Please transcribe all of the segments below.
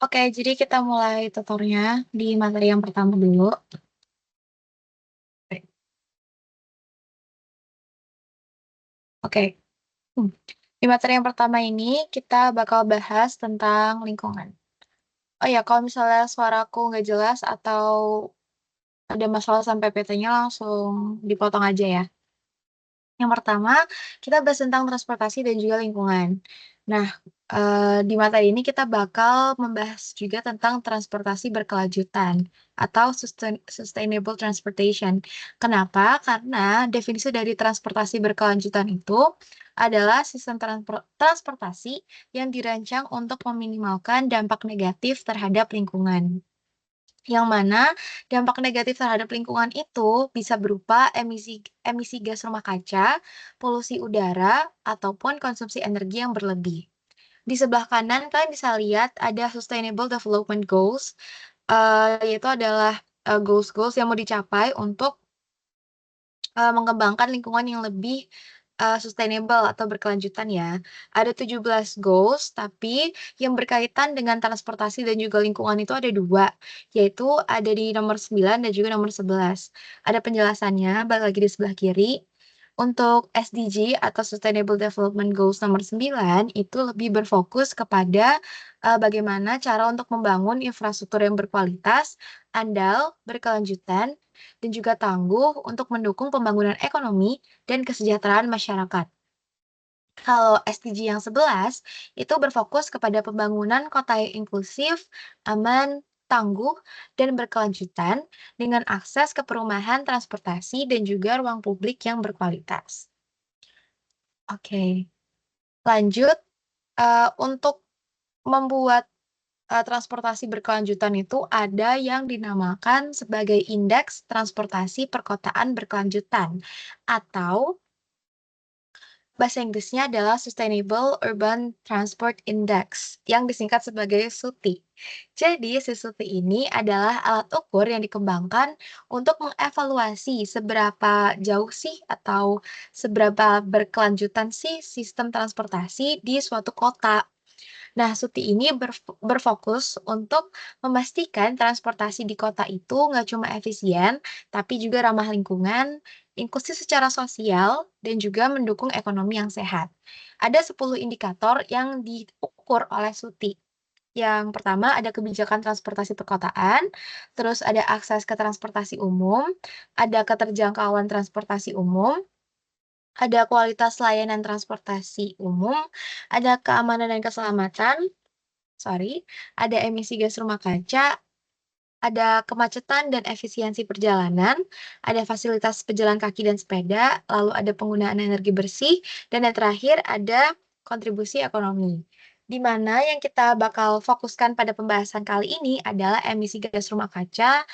Oke, jadi kita mulai tutornya di materi yang pertama dulu. Oke, hmm, di materi yang pertama ini kita bakal bahas tentang lingkungan. Oh ya, kalau misalnya suaraku nggak jelas atau ada masalah sampai PT-nya langsung dipotong aja ya. Yang pertama, kita bahas tentang transportasi dan juga lingkungan. Nah, di materi ini kita bakal membahas juga tentang transportasi berkelanjutan atau sustainable transportation. Kenapa? Karena definisi dari transportasi berkelanjutan itu adalah sistem transportasi yang dirancang untuk meminimalkan dampak negatif terhadap lingkungan. Yang mana dampak negatif terhadap lingkungan itu bisa berupa emisi emisi gas rumah kaca, polusi udara, ataupun konsumsi energi yang berlebih. Di sebelah kanan kalian bisa lihat ada Sustainable Development Goals, yaitu adalah, goals-goals yang mau dicapai untuk mengembangkan lingkungan yang lebih, sustainable atau berkelanjutan ya. Ada 17 goals, tapi yang berkaitan dengan transportasi dan juga lingkungan itu ada 2, yaitu ada di nomor 9 dan juga nomor 11. Ada penjelasannya, balik lagi di sebelah kiri. Untuk SDG atau Sustainable Development Goals nomor 9 itu lebih berfokus kepada, bagaimana cara untuk membangun infrastruktur yang berkualitas, andal, berkelanjutan, dan juga tangguh untuk mendukung pembangunan ekonomi dan kesejahteraan masyarakat. Kalau SDG yang 11 itu berfokus kepada pembangunan kota yang inklusif, aman, tangguh, dan berkelanjutan dengan akses ke perumahan, transportasi, dan juga ruang publik yang berkualitas. Oke, lanjut, untuk membuat, transportasi berkelanjutan itu ada yang dinamakan sebagai Indeks Transportasi Perkotaan Berkelanjutan atau bahasa Inggrisnya adalah Sustainable Urban Transport Index yang disingkat sebagai SUTI. Jadi, si SUTI ini adalah alat ukur yang dikembangkan untuk mengevaluasi seberapa jauh sih atau seberapa berkelanjutan sih sistem transportasi di suatu kota. Nah, SUTI ini berfokus untuk memastikan transportasi di kota itu nggak cuma efisien, tapi juga ramah lingkungan, inklusif secara sosial, dan juga mendukung ekonomi yang sehat. Ada 10 indikator yang diukur oleh SUTI. Yang pertama ada kebijakan transportasi perkotaan, terus ada akses ke transportasi umum, ada keterjangkauan transportasi umum, ada kualitas layanan transportasi umum, ada keamanan dan keselamatan, ada emisi gas rumah kaca, ada kemacetan dan efisiensi perjalanan, ada fasilitas pejalan kaki dan sepeda, lalu ada penggunaan energi bersih, dan yang terakhir ada kontribusi ekonomi. Di mana yang kita bakal fokuskan pada pembahasan kali ini adalah emisi gas rumah kaca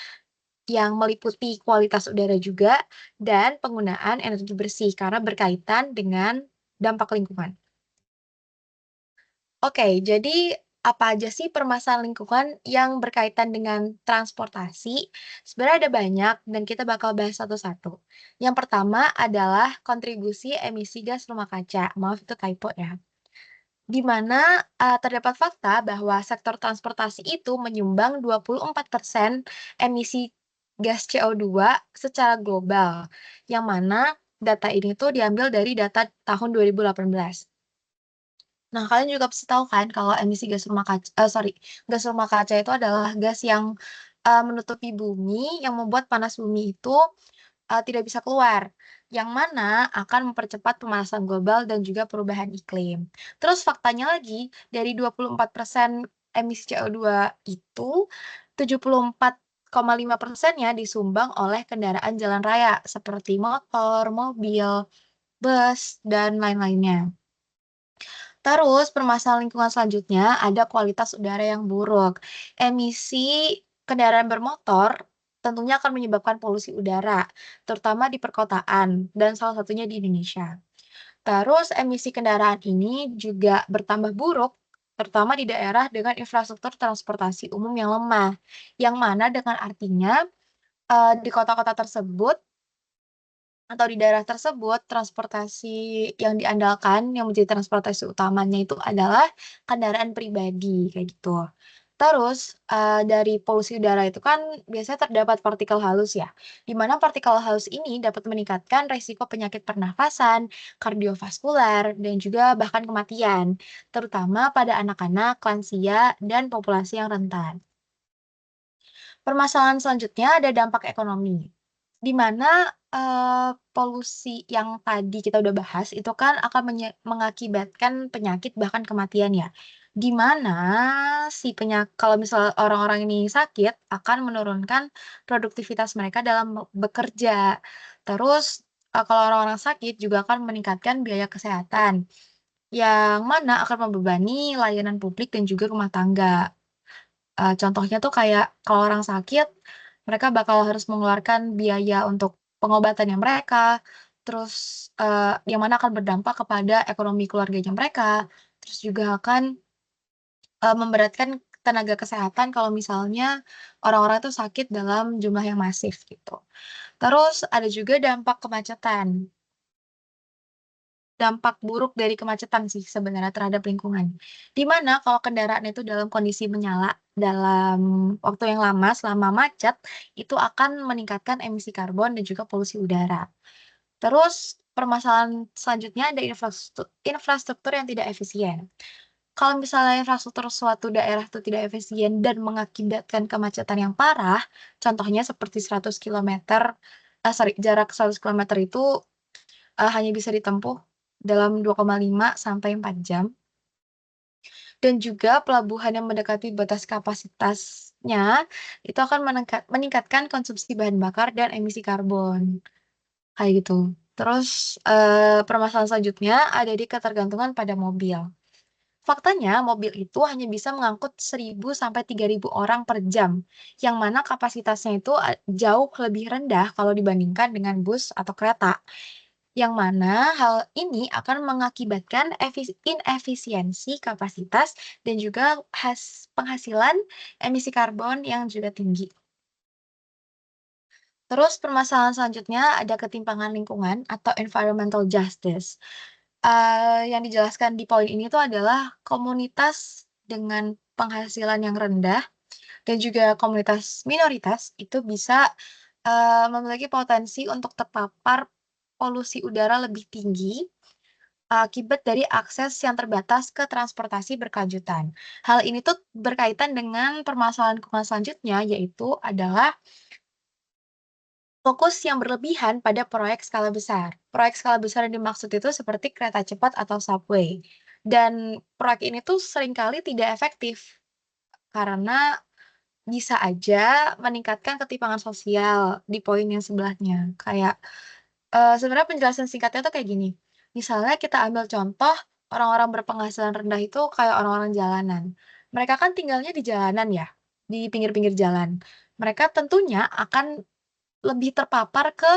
yang meliputi kualitas udara juga dan penggunaan energi bersih karena berkaitan dengan dampak lingkungan. Oke, jadi apa aja sih permasalahan lingkungan yang berkaitan dengan transportasi? Sebenarnya ada banyak dan kita bakal bahas satu-satu. Yang pertama adalah kontribusi emisi gas rumah kaca. Maaf itu typo ya. Di mana terdapat fakta bahwa sektor transportasi itu menyumbang 24% emisi gas CO2 secara global. Yang mana data ini tuh diambil dari data tahun 2018. Nah, kalian juga pasti tahu kan kalau emisi gas rumah kaca itu adalah gas yang, menutupi bumi, yang membuat panas bumi itu, tidak bisa keluar, yang mana akan mempercepat pemanasan global dan juga perubahan iklim. Terus faktanya lagi, dari 24% emisi CO2 itu, 74,5%-nya disumbang oleh kendaraan jalan raya seperti motor, mobil, bus, dan lain-lainnya. Terus permasalahan lingkungan selanjutnya ada kualitas udara yang buruk. Emisi kendaraan bermotor tentunya akan menyebabkan polusi udara, terutama di perkotaan dan salah satunya di Indonesia. Terus emisi kendaraan ini juga bertambah buruk, terutama di daerah dengan infrastruktur transportasi umum yang lemah, yang mana dengan artinya di kota-kota tersebut atau di daerah tersebut, transportasi yang diandalkan, yang menjadi transportasi utamanya itu adalah kendaraan pribadi, kayak gitu. Terus, dari polusi udara itu kan biasanya terdapat partikel halus ya, di mana partikel halus ini dapat meningkatkan resiko penyakit pernafasan, kardiovaskular, dan juga bahkan kematian, terutama pada anak-anak, lansia, dan populasi yang rentan. Permasalahan selanjutnya ada dampak ekonomi, di mana, polusi yang tadi kita udah bahas itu kan akan mengakibatkan penyakit bahkan kematian ya, di mana kalau misal orang-orang ini sakit akan menurunkan produktivitas mereka dalam bekerja. Terus, kalau orang-orang sakit juga akan meningkatkan biaya kesehatan, yang mana akan membebani layanan publik dan juga rumah tangga. Contohnya tuh kayak kalau orang sakit, mereka bakal harus mengeluarkan biaya untuk pengobatannya mereka, terus, yang mana akan berdampak kepada ekonomi keluarganya mereka, terus juga akan, memberatkan tenaga kesehatan kalau misalnya orang-orang itu sakit dalam jumlah yang masif gitu. Terus ada juga dampak kemacetan. Dampak buruk dari kemacetan sih sebenarnya terhadap lingkungan. Di mana kalau kendaraan itu dalam kondisi menyala dalam waktu yang lama selama macet, itu akan meningkatkan emisi karbon dan juga polusi udara. Terus permasalahan selanjutnya ada infrastruktur yang tidak efisien. Kalau misalnya infrastruktur suatu daerah itu tidak efisien dan mengakibatkan kemacetan yang parah, contohnya seperti 100 kilometer, jarak 100 kilometer itu hanya bisa ditempuh dalam 2,5 sampai 4 jam, dan juga pelabuhan yang mendekati batas kapasitasnya, itu akan meningkatkan konsumsi bahan bakar dan emisi karbon, kayak gitu. Terus, permasalahan selanjutnya ada di ketergantungan pada mobil. Faktanya, mobil itu hanya bisa mengangkut 1.000 sampai 3.000 orang per jam, yang mana kapasitasnya itu jauh lebih rendah kalau dibandingkan dengan bus atau kereta. Yang mana hal ini akan mengakibatkan inefisiensi kapasitas dan juga penghasilan emisi karbon yang juga tinggi. Terus permasalahan selanjutnya ada ketimpangan lingkungan atau environmental justice. Yang dijelaskan di poin ini tuh adalah komunitas dengan penghasilan yang rendah dan juga komunitas minoritas itu bisa, memiliki potensi untuk terpapar polusi udara lebih tinggi akibat dari akses yang terbatas ke transportasi berkelanjutan. Hal ini tuh berkaitan dengan permasalahan lingkungan selanjutnya, yaitu adalah fokus yang berlebihan pada proyek skala besar. Proyek skala besar yang dimaksud itu seperti kereta cepat atau subway. Dan proyek ini tuh seringkali tidak efektif karena bisa aja meningkatkan ketimpangan sosial di poin yang sebelahnya. Kayak, sebenarnya penjelasan singkatnya tuh kayak gini, misalnya kita ambil contoh orang-orang berpenghasilan rendah itu kayak orang-orang jalanan. Mereka kan tinggalnya di jalanan ya, di pinggir-pinggir jalan. Mereka tentunya akan lebih terpapar ke,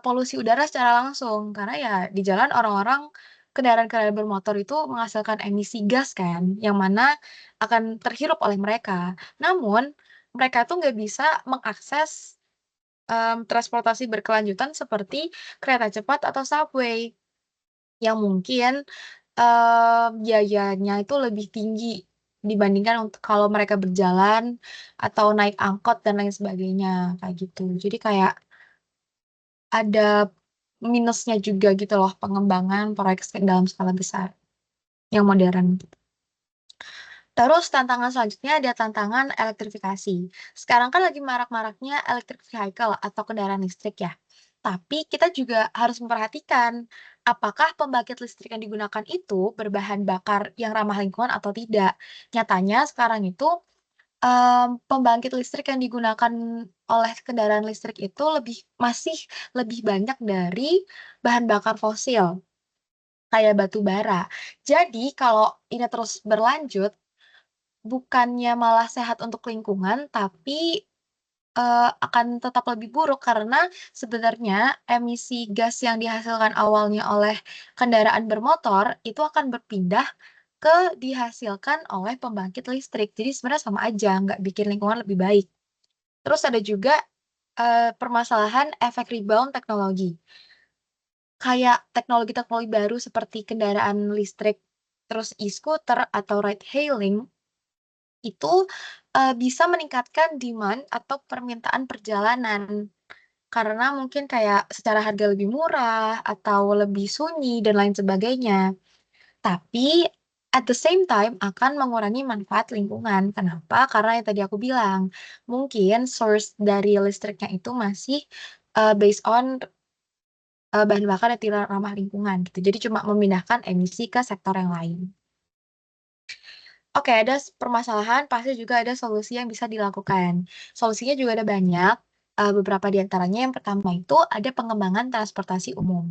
polusi udara secara langsung, karena ya di jalan orang-orang kendaraan-kendaraan bermotor itu menghasilkan emisi gas kan, yang mana akan terhirup oleh mereka. Namun, mereka tuh nggak bisa mengakses, transportasi berkelanjutan seperti kereta cepat atau subway, yang mungkin, biayanya itu lebih tinggi dibandingkan untuk kalau mereka berjalan atau naik angkot dan lain sebagainya, kayak gitu. Jadi kayak ada minusnya juga gitu loh pengembangan proyek dalam skala besar yang modern. Terus tantangan selanjutnya ada tantangan elektrifikasi. Sekarang kan lagi marak-maraknya electric vehicle atau kendaraan listrik ya. Tapi kita juga harus memperhatikan apakah pembangkit listrik yang digunakan itu berbahan bakar yang ramah lingkungan atau tidak. Nyatanya sekarang itu pembangkit listrik yang digunakan oleh kendaraan listrik itu masih lebih banyak dari bahan bakar fosil, kayak batu bara. Jadi kalau ini terus berlanjut, bukannya malah sehat untuk lingkungan, tapi, akan tetap lebih buruk karena sebenarnya emisi gas yang dihasilkan awalnya oleh kendaraan bermotor, itu akan berpindah ke dihasilkan oleh pembangkit listrik. Jadi sebenarnya sama aja, nggak bikin lingkungan lebih baik. Terus ada juga, permasalahan efek rebound teknologi. Kayak teknologi-teknologi baru seperti kendaraan listrik, terus e-scooter atau ride hailing, itu, bisa meningkatkan demand atau permintaan perjalanan. Karena mungkin kayak secara harga lebih murah atau lebih sunyi dan lain sebagainya. Tapi at the same time akan mengurangi manfaat lingkungan. Kenapa? Karena yang tadi aku bilang, mungkin source dari listriknya itu masih, based on, bahan bakar yang tidak ramah lingkungan gitu. Jadi cuma memindahkan emisi ke sektor yang lain. Oke, ada permasalahan, pasti juga ada solusi yang bisa dilakukan. Solusinya juga ada banyak, beberapa di antaranya yang pertama itu ada pengembangan transportasi umum.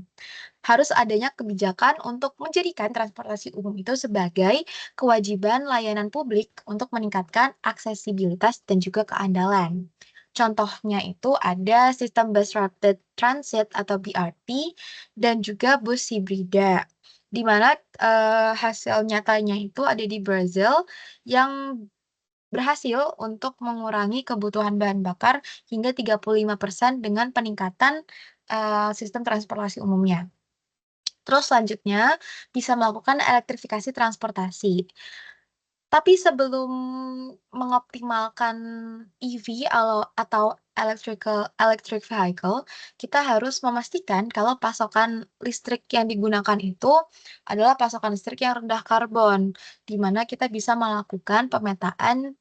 Harus adanya kebijakan untuk menjadikan transportasi umum itu sebagai kewajiban layanan publik untuk meningkatkan aksesibilitas dan juga keandalan. Contohnya itu ada sistem Bus Rapid Transit atau BRT dan juga bus hibrida, di mana hasil nyatanya itu ada di Brazil yang berhasil untuk mengurangi kebutuhan bahan bakar hingga 35% dengan peningkatan sistem transportasi umumnya. Terus selanjutnya bisa melakukan elektrifikasi transportasi. Tapi sebelum mengoptimalkan EV atau electric vehicle, kita harus memastikan kalau pasokan listrik yang digunakan itu adalah pasokan listrik yang rendah karbon, di mana kita bisa melakukan pemetaan,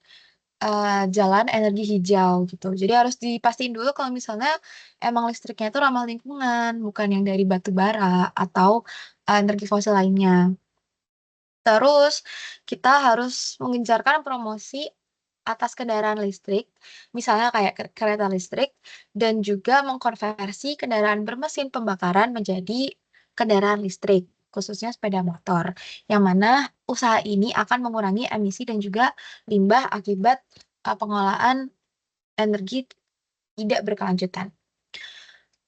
jalan energi hijau gitu. Jadi harus dipastiin dulu kalau misalnya emang listriknya itu ramah lingkungan, bukan yang dari batu bara atau, energi fosil lainnya. Terus, kita harus mengencarkan promosi atas kendaraan listrik, misalnya kayak kereta listrik, dan juga mengkonversi kendaraan bermesin pembakaran menjadi kendaraan listrik, khususnya sepeda motor. Yang mana usaha ini akan mengurangi emisi dan juga limbah akibat, pengolahan energi tidak berkelanjutan.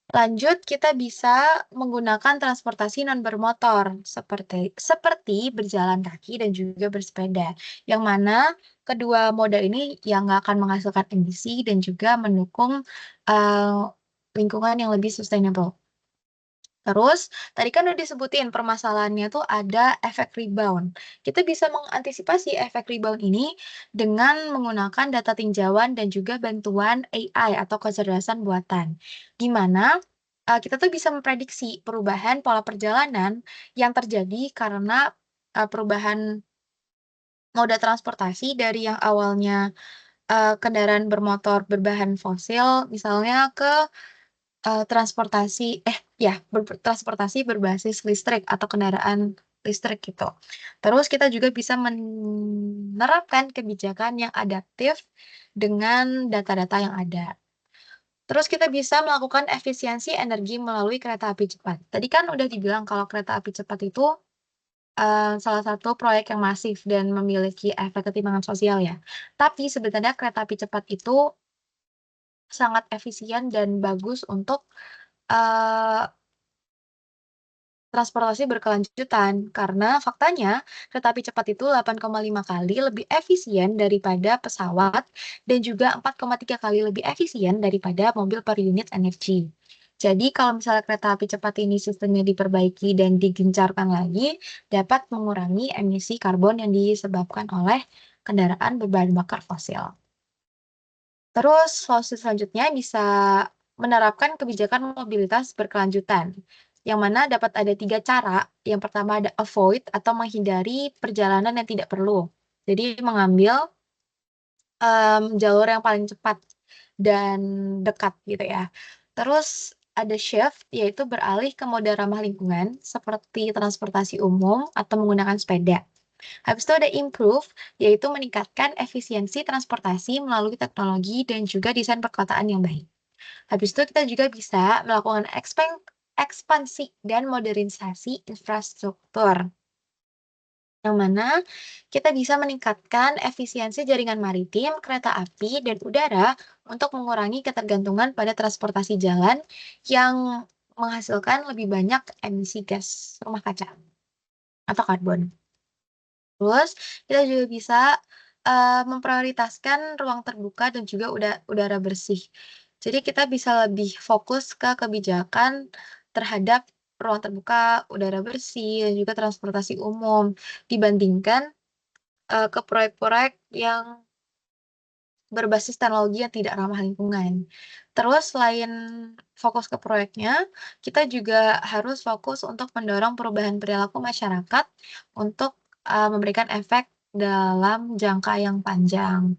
Lanjut, kita bisa menggunakan transportasi non bermotor seperti seperti berjalan kaki dan juga bersepeda, yang mana kedua moda ini yang nggak akan menghasilkan emisi dan juga mendukung, eee, lingkungan yang lebih sustainable. Terus, tadi kan udah disebutin permasalahannya tuh ada efek rebound. Kita bisa mengantisipasi efek rebound ini dengan menggunakan data tinjauan dan juga bantuan AI atau kecerdasan buatan. Di mana, kita tuh bisa memprediksi perubahan pola perjalanan yang terjadi karena, perubahan moda transportasi dari yang awalnya, kendaraan bermotor berbahan fosil misalnya ke transportasi transportasi berbasis listrik atau kendaraan listrik gitu. Terus kita juga bisa menerapkan kebijakan yang adaptif dengan data-data yang ada. Terus kita bisa melakukan efisiensi energi melalui kereta api cepat. Tadi kan udah dibilang kalau kereta api cepat itu, salah satu proyek yang masif dan memiliki efek ketimpangan sosial ya. Tapi sebenarnya kereta api cepat itu sangat efisien dan bagus untuk, eee transportasi berkelanjutan, karena faktanya kereta api cepat itu 8,5 kali lebih efisien daripada pesawat dan juga 4,3 kali lebih efisien daripada mobil per unit energi. Jadi kalau misalnya kereta api cepat ini sistemnya diperbaiki dan digencarkan lagi, dapat mengurangi emisi karbon yang disebabkan oleh kendaraan berbahan bakar fosil. Terus solusi selanjutnya bisa menerapkan kebijakan mobilitas berkelanjutan, yang mana dapat ada 3 cara. Yang pertama ada avoid atau menghindari perjalanan yang tidak perlu. Jadi mengambil, jalur yang paling cepat dan dekat gitu ya. Terus ada shift, yaitu beralih ke moda ramah lingkungan seperti transportasi umum atau menggunakan sepeda. Habis itu ada improve, yaitu meningkatkan efisiensi transportasi melalui teknologi dan juga desain perkotaan yang baik. Habis itu kita juga bisa melakukan ekspansi dan modernisasi infrastruktur, yang mana kita bisa meningkatkan efisiensi jaringan maritim, kereta api, dan udara untuk mengurangi ketergantungan pada transportasi jalan yang menghasilkan lebih banyak emisi gas rumah kaca atau karbon. Terus kita juga bisa, memprioritaskan ruang terbuka dan juga udara bersih. Jadi kita bisa lebih fokus ke kebijakan terhadap ruang terbuka, udara bersih, dan juga transportasi umum dibandingkan ke proyek-proyek yang berbasis teknologi yang tidak ramah lingkungan. Terus selain fokus ke proyeknya, kita juga harus fokus untuk mendorong perubahan perilaku masyarakat untuk, memberikan efek dalam jangka yang panjang.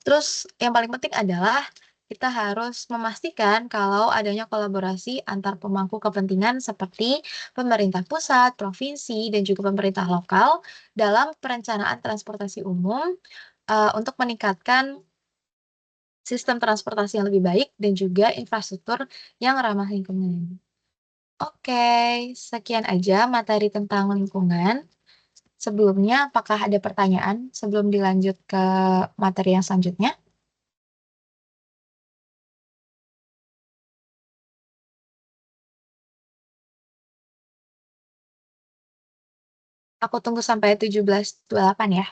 Terus yang paling penting adalah kita harus memastikan kalau adanya kolaborasi antar pemangku kepentingan seperti pemerintah pusat, provinsi, dan juga pemerintah lokal dalam perencanaan transportasi umum, untuk meningkatkan sistem transportasi yang lebih baik dan juga infrastruktur yang ramah lingkungan. Oke, sekian aja materi tentang lingkungan. Sebelumnya, apakah ada pertanyaan sebelum dilanjut ke materi yang selanjutnya? Aku tunggu sampai 17.28 ya.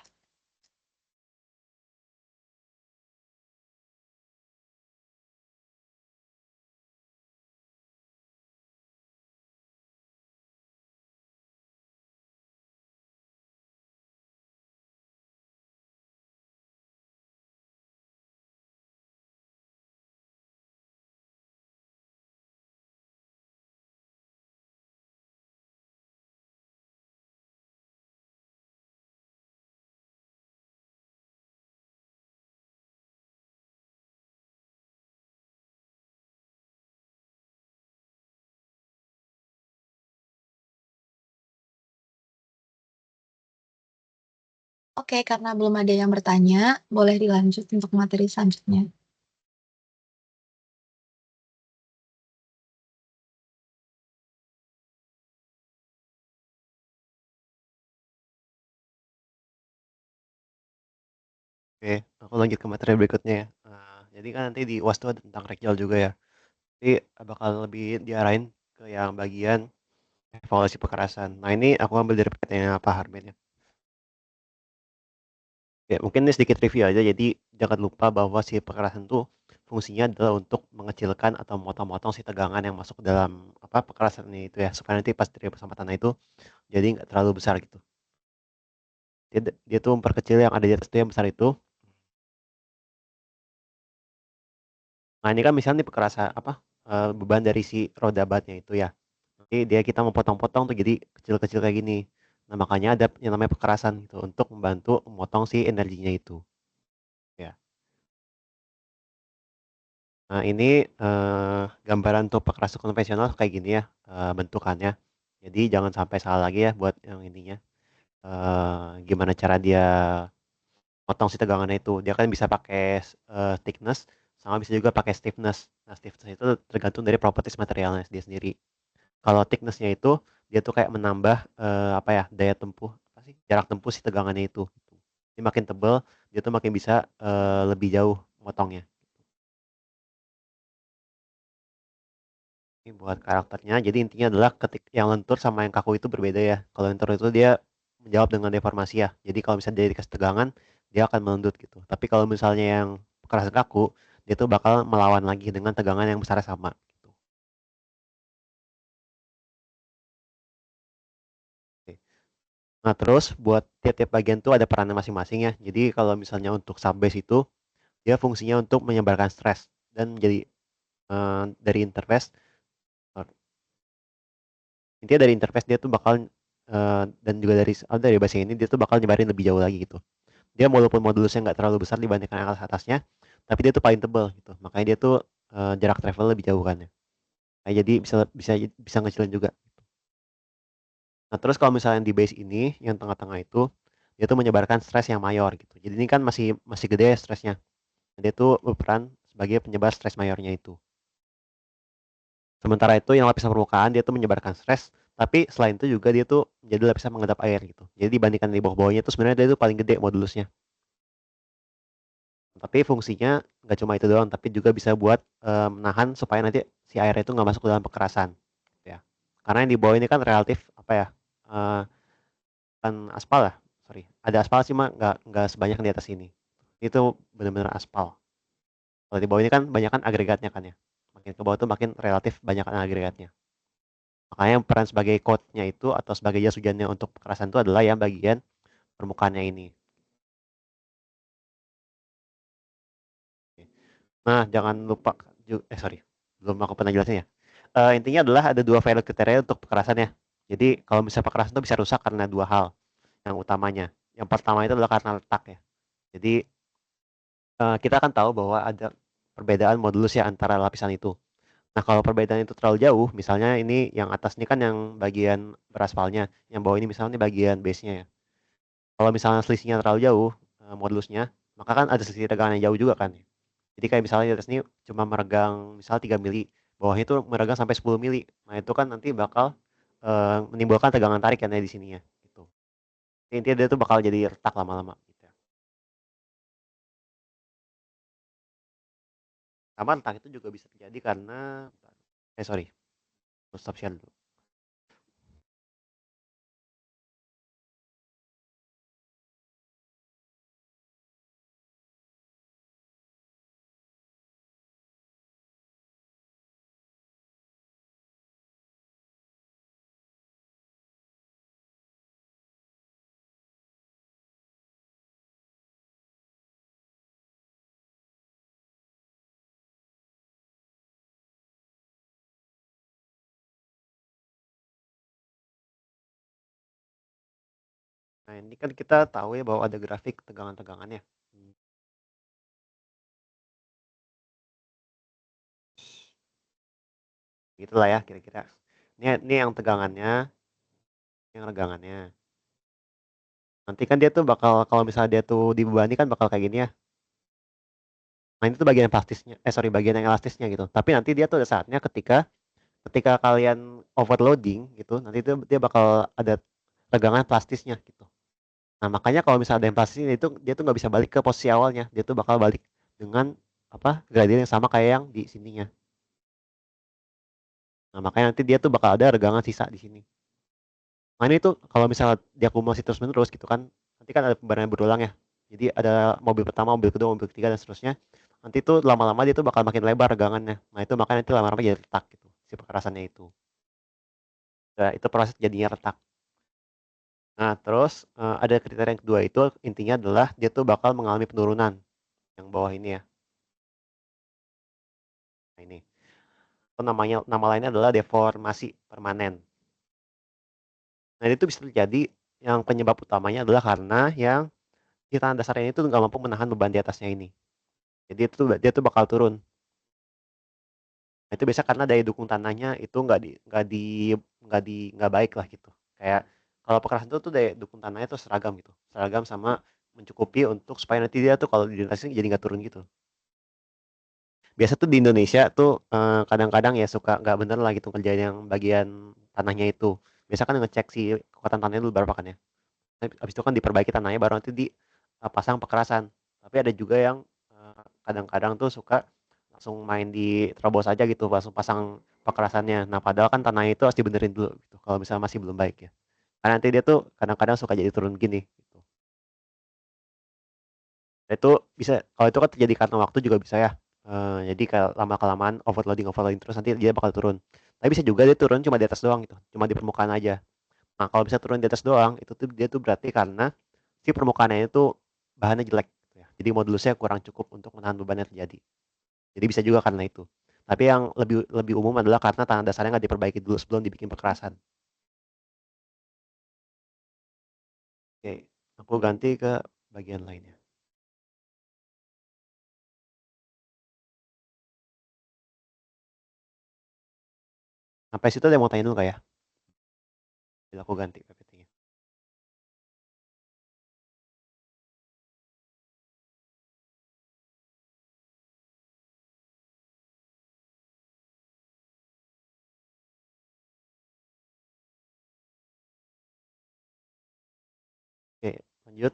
Oke, karena belum ada yang bertanya, boleh dilanjut untuk materi selanjutnya. Oke, aku lanjut ke materi berikutnya ya. Jadi kan nanti di UAS tuh ada tentang Rekjal juga ya. Jadi bakal lebih diarahin ke yang bagian evaluasi kekerasan. Nah ini aku ambil dari PPT-nya Pak Harmen ya. Ya mungkin ini sedikit review aja. Jadi jangan lupa bahwa si kekerasan tuh fungsinya adalah untuk mengecilkan atau memotong-motong si tegangan yang masuk ke dalam apa kekerasan ini itu ya. Supaya nanti pas terjadi bersama tanah itu jadi nggak terlalu besar gitu. Dia tuh memperkecil yang ada di atas itu yang besar itu. Nah ini kan misalnya nih apa beban dari si roda batnya itu ya. Jadi dia kita memotong-potong tuh jadi kecil-kecil kayak gini. Nah, makanya ada yang namanya pekerasan gitu untuk membantu memotong si energinya itu. Ya. Nah, ini gambaran untuk pekerasan konvensional kayak gini ya bentukannya. Jadi jangan sampai salah lagi ya buat yang ininya. Gimana cara dia potong si tegangannya itu. Dia kan bisa pakai thickness sama bisa juga pakai stiffness. Nah, stiffness itu tergantung dari properties materialnya dia sendiri. Kalau thickness-nya itu dia tuh kayak menambah apa ya daya tempuh apa sih jarak tempuh si tegangannya itu. Dia makin tebal dia tuh makin bisa lebih jauh motongnya. Ini buat karakternya. Jadi intinya adalah ketik yang lentur sama yang kaku itu berbeda ya. Kalau lentur itu dia menjawab dengan deformasi ya. Jadi kalau misalnya dia dikasih tegangan dia akan melendut gitu. Tapi kalau misalnya yang keras kaku dia tuh bakal melawan lagi dengan tegangan yang besarnya sama. Gitu. Oke. Nah, terus buat tiap-tiap bagian tuh ada perannya masing-masing ya. Jadi kalau misalnya untuk subbase itu dia fungsinya untuk menyebarkan stres dan jadi dari interface intinya dari interface dia tuh bakal dan juga dari base ini dia tuh bakal nyebarin lebih jauh lagi gitu. Dia walaupun modulusnya nggak terlalu besar dibandingkan yang atasnya, tapi dia tuh paling tebal gitu. Makanya dia tuh jarak travel lebih jauh kan ya. Nah, jadi bisa bisa bisa ngecilin juga. Nah, terus kalau misalnya di base ini yang tengah-tengah itu dia tuh menyebarkan stres yang mayor gitu. Jadi ini kan masih masih gede ya stresnya. Dia tuh berperan sebagai penyebar stres mayornya itu. Sementara itu yang lapisan permukaan dia tuh menyebarkan stres, tapi selain itu juga dia tuh menjadi lapisan mengendap air gitu. Jadi dibandingkan di bawah-bawahnya itu sebenarnya dia itu paling gede modulusnya. Tapi fungsinya nggak cuma itu doang, tapi juga bisa buat menahan supaya nanti si air itu nggak masuk ke dalam pekerasan. Ya. Karena yang di bawah ini kan relatif apa ya? eh, kan aspal ya, sorry. Ada aspal sih mah nggak sebanyak yang di atas ini. Itu benar-benar aspal. Kalau di bawah ini kan banyak kan agregatnya kan ya. Makin ke bawah tuh makin relatif banyak agregatnya. Makanya peran sebagai code-nya itu atau sebagai jas hujannya untuk kekerasan itu adalah yang bagian permukaannya ini. Nah, jangan lupa sorry, belum aku pernah jelasin ya. Intinya adalah ada 2 value kriteria untuk kekerasan ya. Jadi kalau misalnya kekerasan itu bisa rusak karena 2 hal yang utamanya. Yang pertama itu adalah karena letak ya. Jadi, kita kan tahu bahwa ada perbedaan modulus ya antara lapisan itu. Nah, kalau perbedaan itu terlalu jauh, misalnya ini yang atas ini kan yang bagian beraspalnya, yang bawah ini misalnya ini bagian base-nya ya. Kalau misalnya selisihnya terlalu jauh, modulusnya, maka kan ada selisih tegangan yang jauh juga kan. Jadi kayak misalnya di atas ini cuma meregang misalnya 3 mili, bawahnya itu meregang sampai 10 mili. Nah, itu kan nanti bakal, menimbulkan tegangan tarik kan ya di sininya, gitu. Intinya dia tuh bakal jadi retak lama-lama, gitu ya. Sama retak itu juga bisa terjadi karena sorry, stop share dulu. Nah, ini kan kita tahu ya bahwa ada grafik tegangan-tegangannya. Gitulah ya kira-kira. Ini yang tegangannya, yang regangannya. Nanti kan dia tuh bakal kalau misalnya dia tuh dibebani kan bakal kayak gini ya. Nah, ini tuh bagian plastisnya, sorry, bagian yang elastisnya gitu. Tapi nanti dia tuh ada saatnya ketika ketika kalian overloading gitu, nanti itu dia bakal ada tegangan plastisnya gitu. Nah, makanya kalau misalnya ada yang plastisnya itu dia tuh nggak bisa balik ke posisi awalnya, dia tuh bakal balik dengan apa gradien yang sama kayak yang di sininya. Nah, makanya nanti dia tuh bakal ada regangan sisa di sini. Nah, ini tuh kalau misalnya diakumulasi terus-menerus gitu kan, nanti kan ada pembayaran berulang ya. Jadi ada mobil pertama, mobil kedua, mobil ketiga dan seterusnya. Nanti tuh lama-lama dia tuh bakal makin lebar regangannya. Nah, itu makanya nanti lama-lama jadi retak gitu, si perkerasannya itu. Nah, itu proses jadinya retak. Nah, terus ada kriteria yang kedua itu intinya adalah dia tuh bakal mengalami penurunan yang bawah ini ya. Nah, ini. Itu nama lainnya adalah deformasi permanen. Nah, itu bisa terjadi yang penyebab utamanya adalah karena yang di tanah dasarnya itu nggak mampu menahan beban di atasnya ini. Jadi itu dia tuh bakal turun. Nah, itu biasa karena daya dukung tanahnya itu nggak baik lah gitu. Kayak kalau pekerasan itu tuh daya dukung tanahnya tuh seragam gitu, seragam sama mencukupi untuk supaya nanti dia tuh kalau dilintasi jadi nggak turun gitu. Biasa tuh di Indonesia tuh kadang-kadang ya suka nggak bener lah gitu kerjaan yang bagian tanahnya itu. Biasa kan ngecek si kekuatan tanahnya dulu berapa kan ya. Habis itu kan diperbaiki tanahnya baru nanti dipasang pekerasan. Tapi ada juga yang kadang-kadang tuh suka langsung main di terobos aja gitu, langsung pasang pekerasannya. Nah, padahal kan tanahnya itu harus dibenerin dulu gitu, kalau misalnya masih belum baik ya. Karena nanti dia tuh kadang-kadang suka jadi turun gini gitu. Nah, itu bisa kalau itu kan terjadi karena waktu juga bisa ya. Jadi kalau lama-kelamaan overloading terus nanti dia bakal turun. Tapi bisa juga dia turun cuma di atas doang gitu, cuma di permukaan aja. Nah, kalau bisa turun di atas doang, itu tuh dia tuh berarti karena si permukaannya itu bahannya jelek gitu ya. Jadi modulusnya kurang cukup untuk menahan beban yang terjadi. Jadi bisa juga karena itu. Tapi yang lebih lebih umum adalah karena tanah dasarnya nggak diperbaiki dulu sebelum dibikin perkerasan. Oke, aku ganti ke bagian lainnya. Sampai situ ada yang mau tanya dulu nggak ya? Bila aku ganti PPT-nya. Oke, lanjut.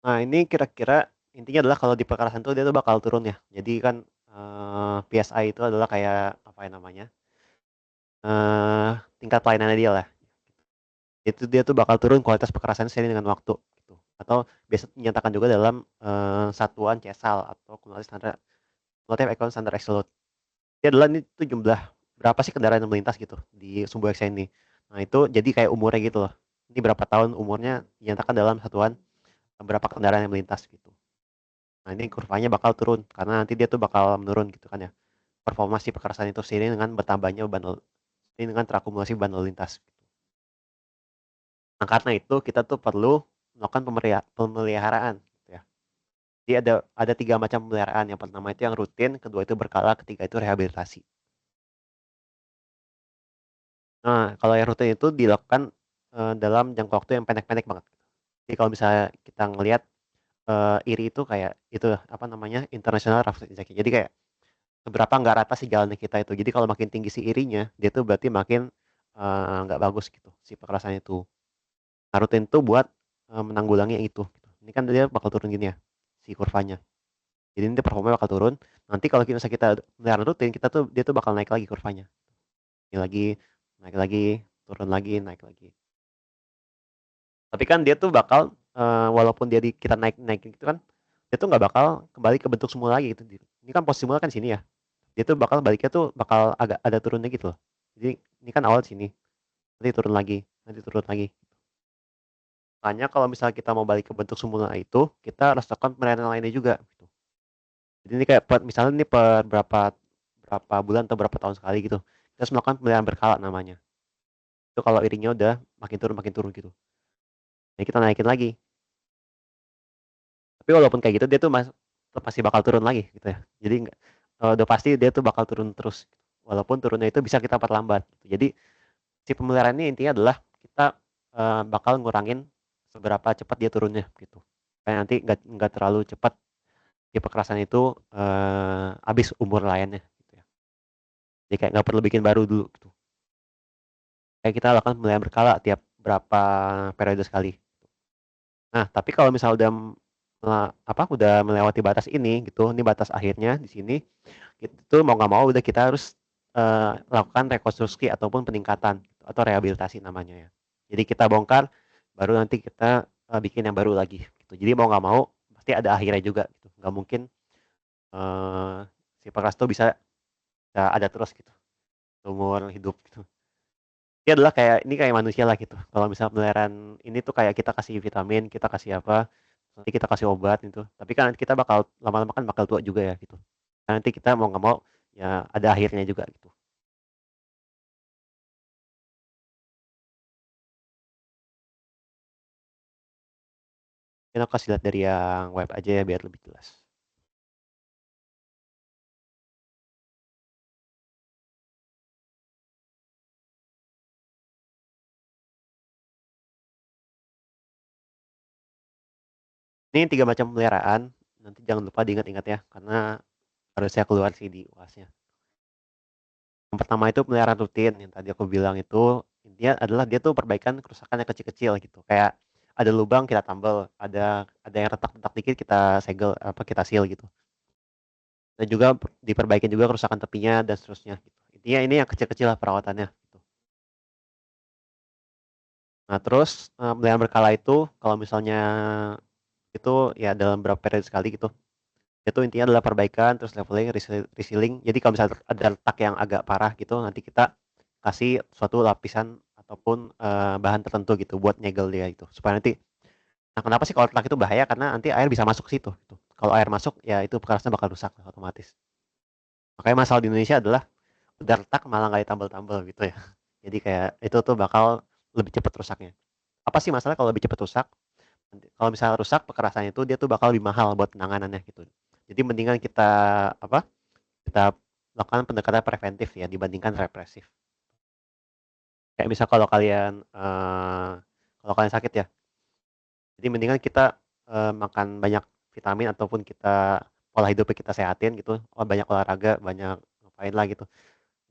Nah, ini kira-kira intinya adalah kalau di perkerasan itu dia tuh bakal turun ya. Jadi kan PSI itu adalah kayak apa ya namanya? eh Tingkat pelayanannya dia lah. Itu dia tuh bakal turun kualitas perkerasannya seiring dengan waktu gitu. Atau biasa dinyatakan juga dalam satuan CESAL atau kumulatif equivalent standar absolute. Dia adalah ini tuh jumlah berapa sih kendaraan yang melintas gitu di Sumbu X ini. Nah, itu jadi kayak umurnya gitu loh. Ini berapa tahun umurnya dinyatakan dalam satuan berapa kendaraan yang melintas gitu. Nah, ini kurvanya bakal turun karena nanti dia tuh bakal menurun gitu kan ya. Performa si pekerasan itu sendiri dengan bertambahnya beban ini dengan terakumulasi beban lalu lintas. Nah, karena itu kita tuh perlu melakukan pemeliharaan gitu ya. Jadi ada 3 macam pemeliharaan. Yang pertama itu yang rutin, kedua itu berkala, ketiga itu rehabilitasi. Nah, kalau yang rutin itu dilakukan, dalam jangka waktu yang pendek-pendek banget. Jadi kalau misalnya kita ngelihat, IRI itu kayak itu, apa namanya, International Rapid Index. Jadi kayak seberapa nggak rata sih jalannya kita itu. Jadi kalau makin tinggi si IRI-nya, dia tuh berarti makin, nggak bagus gitu, si pekerasannya itu. Nah, rutin tuh buat, menanggulangi yang itu, gitu. Ini kan dia bakal turun gini ya, si kurvanya. Jadi nanti performanya bakal turun, nanti kalau misalnya kita melihara rutin, dia tuh bakal naik lagi kurvanya. Ini lagi, naik lagi, turun lagi, naik lagi. Tapi kan dia tuh bakal, walaupun kita naik-naikin gitu kan, dia tuh nggak bakal kembali ke bentuk semula lagi gitu. Ini kan posisi semula kan sini ya, dia tuh bakal baliknya tuh bakal agak ada turunnya gitu loh. Jadi ini kan awal sini, nanti turun lagi, nanti turun lagi. Makanya kalau misalnya kita mau balik ke bentuk semula itu, kita harus lakukan penilaian lainnya juga gitu. Jadi ini kayak misalnya ini per berapa berapa bulan atau berapa tahun sekali gitu. Kita harus melakukan pemeliharaan berkala namanya. Itu kalau irinya udah makin turun gitu. Jadi kita naikin lagi. Tapi walaupun kayak gitu dia tuh pasti bakal turun lagi gitu ya. Jadi udah pasti dia tuh bakal turun terus. Walaupun turunnya itu bisa kita perlambat. Jadi si pemeliharaan ini intinya adalah kita, bakal ngurangin seberapa cepat dia turunnya gitu. Supaya nanti nggak terlalu cepat si pekerasan itu, habis umur layannya gitu ya. Jadi kayak nggak perlu bikin baru dulu gitu. Kayak kita lakukan pemeliharaan berkala tiap berapa periode sekali. Nah, tapi kalau misal udah melewati batas ini gitu, ini batas akhirnya di sini, itu mau nggak mau udah kita harus, lakukan rekonstruksi ataupun peningkatan atau rehabilitasi namanya ya. Jadi kita bongkar, baru nanti kita, bikin yang baru lagi gitu. Jadi mau nggak mau pasti ada akhirnya juga gitu, nggak mungkin, eee, si pekeras itu bisa ada terus gitu, seumur hidup gitu. Ini adalah kayak manusia lah gitu. Kalau misal pemeliharaan ini tuh kayak kita kasih vitamin, kita kasih apa, nanti kita kasih obat gitu. Tapi kan kita bakal lama-lama kan bakal tua juga ya gitu. Nah, nanti kita mau nggak mau ya ada akhirnya juga gitu. Kita kasih lihat dari yang web aja ya biar lebih jelas. Ini 3 macam pemeliharaan, nanti jangan lupa diingat-ingat ya, karena harusnya keluar sih di UAS-nya. Yang pertama itu pemeliharaan rutin, yang tadi aku bilang itu, intinya adalah dia tuh perbaikan kerusakan yang kecil-kecil gitu. Kayak ada lubang kita tambal, ada yang retak-retak dikit kita segel, kita seal gitu. Dan juga diperbaikin juga kerusakan tepinya dan seterusnya gitu. Intinya ini yang kecil-kecil lah perawatannya gitu. Nah terus, pemeliharaan berkala itu kalau misalnya itu ya dalam berapa periode sekali gitu. Itu intinya adalah perbaikan, terus leveling, resealing. Jadi kalau misalnya ada retak yang agak parah gitu, nanti kita kasih suatu lapisan ataupun, bahan tertentu gitu buat nyegel dia itu. Supaya nanti nah kenapa sih kalau retak itu bahaya? Karena nanti air bisa masuk ke situ gitu. Kalau air masuk ya itu kerasnya bakal rusak otomatis. Makanya masalah di Indonesia adalah udah retak malah nggak ditambal-tambal gitu ya. Jadi kayak itu tuh bakal lebih cepat rusaknya. Apa sih masalah kalau lebih cepat rusak? Kalau misalnya rusak pekerasannya itu dia tuh bakal lebih mahal buat penanganannya gitu. Jadi mendingan kita lakukan pendekatan preventif ya dibandingkan represif. Kayak misal kalau kalian sakit ya, jadi mendingan kita, makan banyak vitamin ataupun kita pola hidupnya kita sehatin gitu, banyak olahraga, banyak ngapain lah gitu.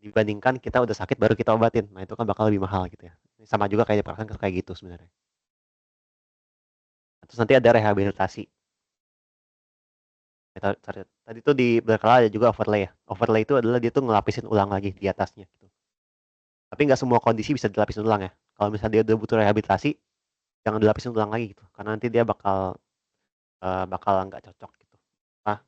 Dibandingkan kita udah sakit baru kita obatin. Nah, itu kan bakal lebih mahal gitu ya. Sama juga kayak perasaan kayak gitu sebenarnya. Terus nanti ada rehabilitasi. Tadi tuh di berkala ada juga overlay ya. Overlay itu adalah dia tuh ngelapisin ulang lagi di atasnya gitu. Tapi nggak semua kondisi bisa dilapisin ulang ya. Kalau misalnya dia udah butuh rehabilitasi, jangan dilapisin ulang lagi gitu. Karena nanti dia bakal nggak cocok gitu. Nah,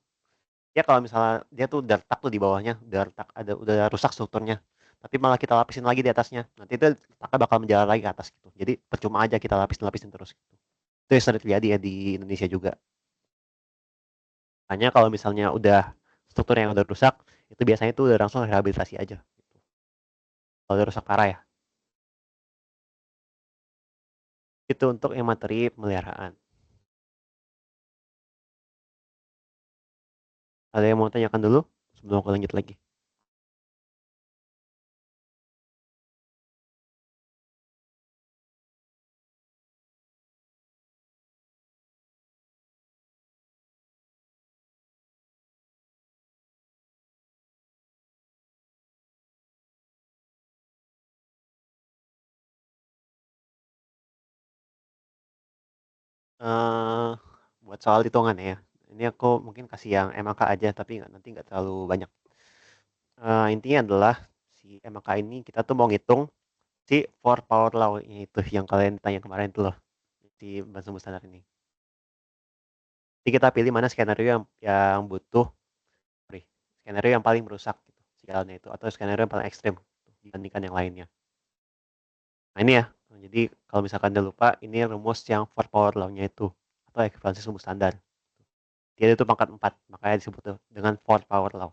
ya kalau misalnya dia tuh udah retak tuh di bawahnya, udah rusak strukturnya. Tapi malah kita lapisin lagi di atasnya. Nanti itu retaknya bakal menjalar lagi ke atas gitu. Jadi percuma aja kita lapisin-lapisin terus gitu. Itu yang sering terjadi ya di Indonesia juga. Makanya kalau misalnya udah struktur yang udah rusak, itu biasanya itu udah langsung rehabilitasi aja, gitu. Kalau udah rusak parah ya. Itu untuk yang materi pemeliharaan. Ada yang mau tanyakan dulu sebelum aku lanjut lagi? Eee, buat soal hitungannya ya, ini aku mungkin kasih yang MAK aja tapi nanti nggak terlalu banyak. Intinya adalah si MAK ini kita tuh mau ngitung si 4 power law-nya itu yang kalian tanya kemarin itu loh, si Bazooka standar ini. Jadi kita pilih mana skenario yang butuh sorry, skenario yang paling merusak gitu, sinyalnya itu atau skenario yang paling ekstrim dibandingkan yang lainnya. Nah ini ya, jadi kalau misalkan udah lupa, ini rumus yang 4 power law-nya itu atau ekuivalensi sumbu standar. Dia itu pangkat 4, makanya disebut tuh dengan 4 power law.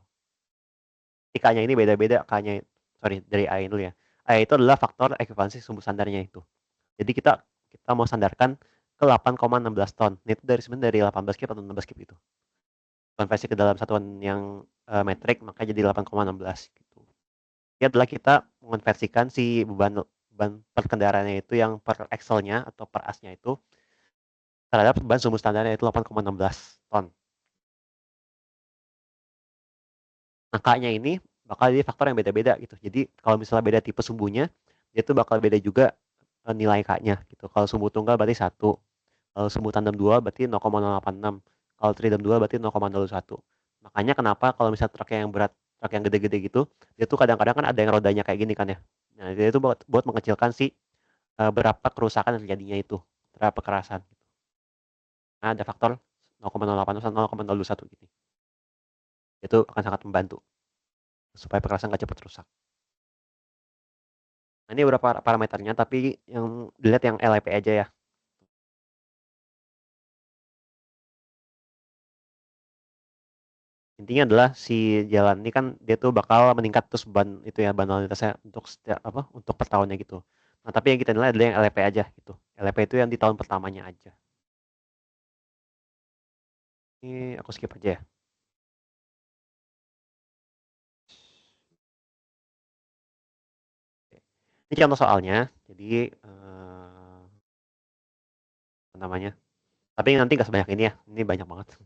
Jadi K-nya ini beda-beda, K-nya sorry dari A dulu ya. A itu adalah faktor ekuivalensi sumbu standarnya itu. Jadi kita mau sandarkan ke 8,16 ton. Ini itu dari sebenarnya dari 18 kip atau 16 kip itu. Konversi ke dalam satuan yang metrik maka jadi 8,16 gitu. Ini adalah kita mengonversikan si beban beban per kendaraannya itu yang per axle-nya atau per as-nya itu terhadap beban sumbu standarnya itu 8,16 ton. Angkanya ini bakal jadi faktor yang beda-beda gitu. Jadi kalau misalnya beda tipe sumbunya, dia tuh bakal beda juga nilai K-nya gitu. Kalau sumbu tunggal berarti 1, kalau sumbu tandem 2 berarti 0,086, kalau tridem 2 berarti 0,01. Makanya kenapa kalau misalnya truk yang berat, truk yang gede-gede gitu, dia tuh kadang-kadang kan ada yang rodanya kayak gini kan ya. Nah, dia itu buat mengecilkan si berapa kerusakan yang terjadinya itu, berapa kekerasan. Nah, ada faktor 0,08 atau 0,021 gitu. Itu akan sangat membantu supaya kekerasan nggak cepat rusak. Nah, ini beberapa parameternya, tapi yang dilihat yang LEP aja ya. Intinya adalah si jalan ini kan dia tuh bakal meningkat terus ban itu ya, ban lalu lintasnya untuk setiap apa, untuk per tahunnya gitu. Nah, tapi yang kita nilai adalah yang LEP aja gitu. LEP itu yang di tahun pertamanya aja. Ini aku skip aja ya. Ini contoh soalnya. Jadi apa namanya? Tapi nanti nggak sebanyak ini ya. Ini banyak banget.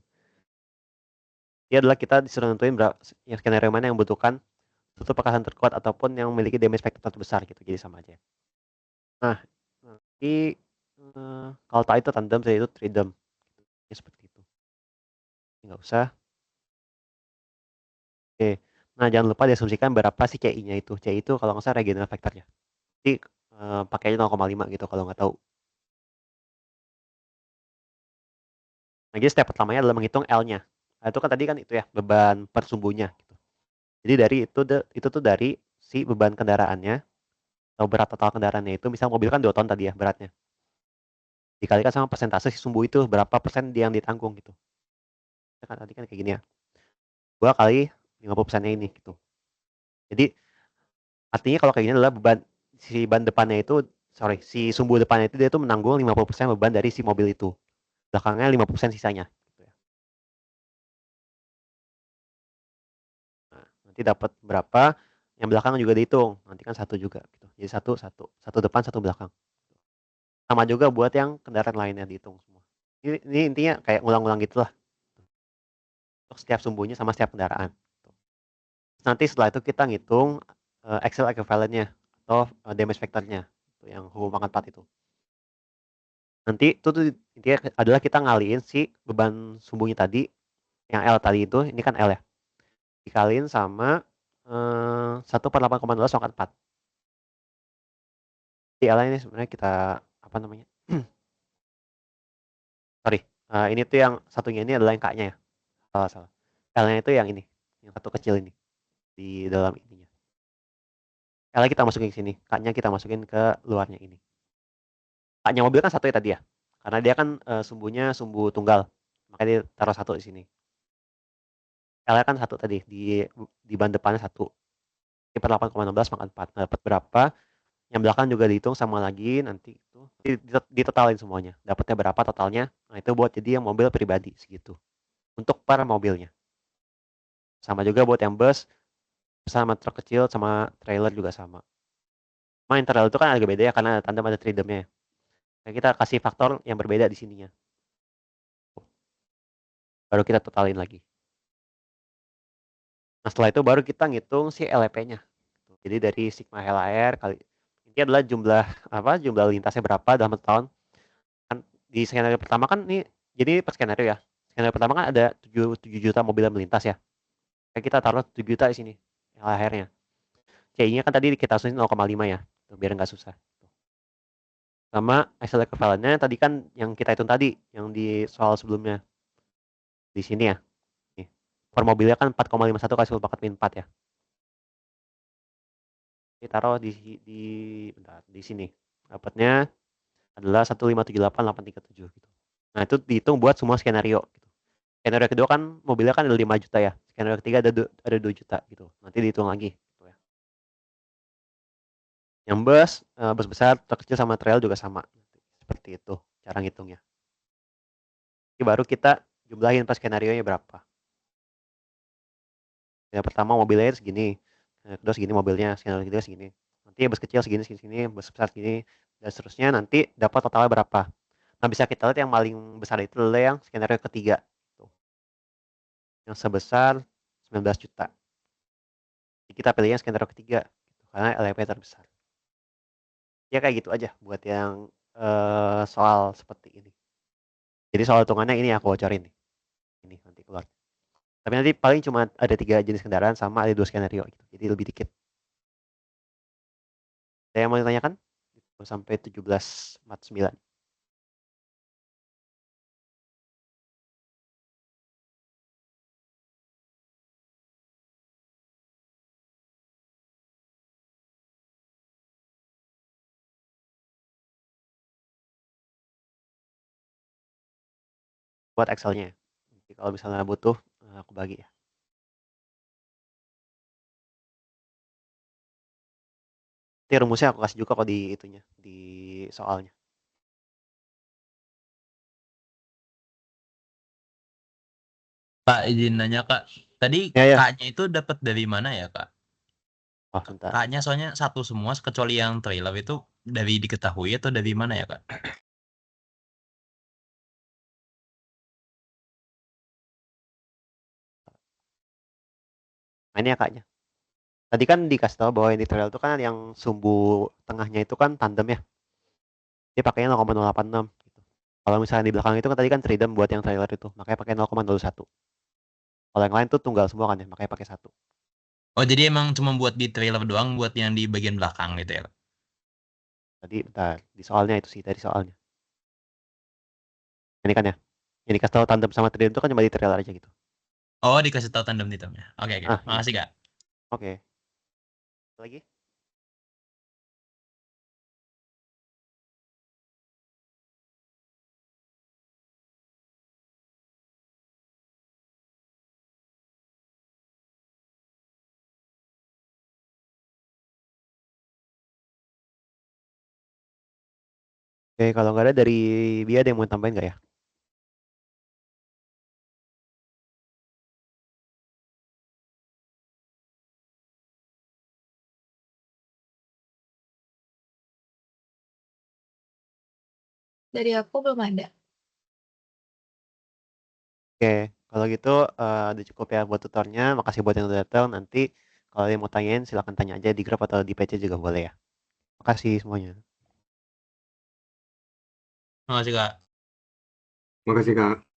Ini adalah kita disuruh nentuin yang skenario mana yang membutuhkan suatu perkasan terkuat ataupun yang memiliki damage factor terbesar gitu. Jadi sama aja. Nah, nanti kalau tak itu tandem, saya itu tridem. Ya, seperti itu. Nggak usah. Oke. Nah, jangan lupa diasumsikan berapa sih CI-nya itu. CI itu kalau nggak salah regional factor-nya. Jadi pakainya 0,5 gitu kalau nggak tahu. Nah, jadi step pertamanya adalah menghitung L-nya. Nah, itu kan tadi kan itu ya, beban per sumbunya gitu. Jadi dari itu tuh dari si beban kendaraannya atau berat total kendaraannya itu, misal mobil kan 2 ton tadi ya beratnya. Dikalikan sama persentase si sumbu itu, berapa persen dia yang ditanggung gitu. Kan tadi kan kayak gini ya. 2 kali 50%-nya ini gitu. Jadi artinya kalau kayak gini adalah beban si ban depannya itu sorry, si sumbu depannya itu dia tuh menanggung 50% beban dari si mobil itu. Belakangnya 5% sisanya. Gitu ya. Nah, nanti dapat berapa, yang belakang juga dihitung. Nanti kan satu juga gitu. Jadi satu, satu. Satu depan, satu belakang. Sama juga buat yang kendaraan lainnya dihitung semua. Ini intinya kayak ngulang-ngulang gitu lah. Untuk setiap sumbunya sama setiap kendaraan. Nanti setelah itu kita ngitung Excel equivalent-nya atau damage factor-nya. Yang hubungan pangkat 4 itu. Nanti itu tuh intinya adalah kita ngalihin si beban sumbunya tadi, yang L tadi itu, ini kan L ya, dikaliin sama 1/8,12 pangkat 4. Di L ini sebenarnya kita apa namanya? Sorry, ini tuh yang satunya ini adalah yang K-nya ya. Salah, salah. L-nya itu yang ini, yang satu kecil ini di dalam ininya. L kita masukin ke sini, K-nya kita masukin ke luarnya ini. K-nya mobil kan satu ya tadi ya, karena dia kan sumbunya sumbu tunggal, makanya dia taruh satu di sini. L-nya kan 1 tadi, di ban depannya 1. Di per 8,16 makan 4. Nah, dapat berapa? Yang belakang juga dihitung sama lagi nanti itu ditotalin semuanya. Dapatnya berapa totalnya? Nah, itu buat jadi yang mobil pribadi segitu. Untuk per mobilnya. Sama juga buat yang bus, sama truk kecil sama trailer juga sama. Cuma yang trailer itu kan agak beda ya karena ada tandem ada tridemnya. Nah, kita kasih faktor yang berbeda di sininya. Baru kita totalin lagi. Nah, setelah itu baru kita ngitung si LEP-nya. Jadi dari sigma LAR kali ini adalah jumlah lintasnya berapa dalam satu tahun. Kan di skenario pertama kan ini jadi per skenario ya. Skenario pertama kan ada 7 juta mobil yang melintas ya. Kayak kita taruh 7 juta di sini LAR-nya. CI-nya kan tadi kita asuhin 0,5 ya. Tuh, biar nggak susah. Sama axle equivalent-nya tadi kan yang kita hitung tadi, yang di soal sebelumnya. Di sini ya. Nih. Per mobilnya kan 4,51 kali 10 pangkat min 4 ya. Ditaruh bentar, di sini. Dapatnya adalah 1578837 gitu. Nah, itu dihitung buat semua skenario gitu. Skenario kedua kan mobilnya kan ada 5 juta ya. Skenario ketiga ada 2 juta gitu. Nanti dihitung lagi gitu ya. Yang bus besar, truk kecil sama trail juga sama. Seperti itu cara ngitungnya. Jadi baru kita jumlahin pas skenario-nya berapa. Yang pertama mobilnya segini, kedua segini mobilnya, skenario kedua segini. Nanti bus kecil segini, segini, bus besar segini, dan seterusnya nanti dapat totalnya berapa. Nah, bisa kita lihat yang paling besar itu adalah yang skenario ketiga. Yang sebesar 19 juta. Jadi kita pilih yang skenario ketiga, karena LEP terbesar. Ya kayak gitu aja buat yang soal seperti ini. Jadi soal hitungannya ini aku bocorin nih. Ini nanti keluar. Tapi nanti paling cuma ada 3 jenis kendaraan sama ada 2 skenario gitu. Jadi lebih dikit. Saya mau ditanyakan? Sampai 17.49. Buat Excel-nya. Jadi kalau misalnya butuh, aku bagi ya. Nanti rumusnya aku kasih juga kok di itunya, di soalnya. Kak, izin nanya Kak. Tadi Ya, ya. Kaknya itu dapat dari mana ya Kak? Oh, bentar. Kaknya soalnya satu semua kecuali yang trailer itu dari diketahui atau dari mana ya Kak? Nah, ini ya kaknya. Tadi kan dikasih tahu bahwa yang di trail itu kan yang sumbu tengahnya itu kan tandem ya. Dia pakainya 0,086 gitu. Kalau misalnya di belakang itu kan tadi kan tridem buat yang trailer itu, makanya pakai 0,01. Kalau yang lain tuh tunggal semua kan ya, makanya pakai 1. Oh jadi emang cuma buat di trailer doang buat yang di bagian belakang gitu ya Kak? Tadi bentar, di soalnya itu sih, dari soalnya. Ini kan ya. Yang dikasih tahu tandem sama tridem itu kan cuma di trailer aja gitu. Oh dikasih tahu tandem-tandemnya. Oke oke. Ah, iya. Makasih Kak. Oke. Lagi? Oke, kalau nggak ada dari Bia ada yang mau tambahin nggak ya? Dari aku belum ada. Oke, kalau gitu udah cukup ya buat tutornya. Makasih buat yang udah datang. Nanti kalau ada yang mau tanyain silahkan tanya aja di grup atau di PC juga boleh ya. Makasih semuanya. Makasih Kak. Makasih Kak.